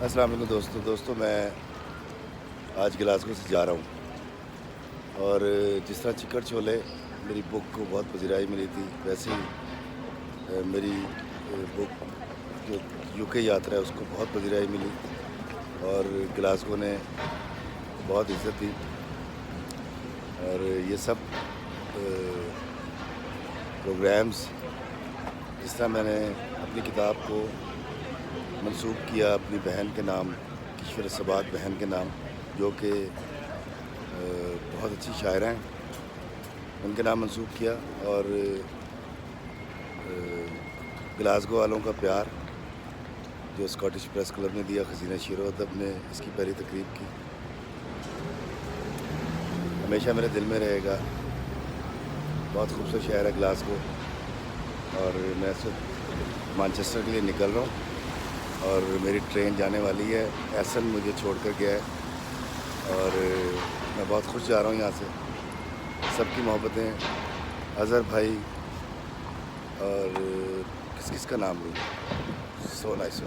السلام علیکم دوستوں میں آج گلاسگو سے جا رہا ہوں، اور جس طرح چکر چھولے میری بک کو بہت پذیرائی ملی تھی، ویسے ہی میری بک جو یو کے یاترا ہے اس کو بہت پذیرائی ملی، اور گلاسگو نے بہت عزت دی. اور یہ سب پروگرامز، جس طرح میں نے اپنی کتاب کو منسوب کیا اپنی بہن کے نام، کشور ثبات بہن کے نام، جو کہ بہت اچھی شاعرہ ہیں، ان کے نام منسوب کیا. اور گلاسگو والوں کا پیار جو اسکاٹش پریس کلب نے دیا، خزینہ شعر و ادب نے اس کی پہلی تقریب کی، ہمیشہ میرے دل میں رہے گا. بہت خوبصورت شہر ہے گلاسگو، اور میں اس وقت مانچسٹر کے لیے نکل رہا ہوں، اور میری ٹرین جانے والی ہے. احسن مجھے چھوڑ کر گیا ہے، اور میں بہت خوش جا رہا ہوں یہاں سے. سب کی محبتیں، اظہر بھائی، اور کس کا نام لوں، سو نائس.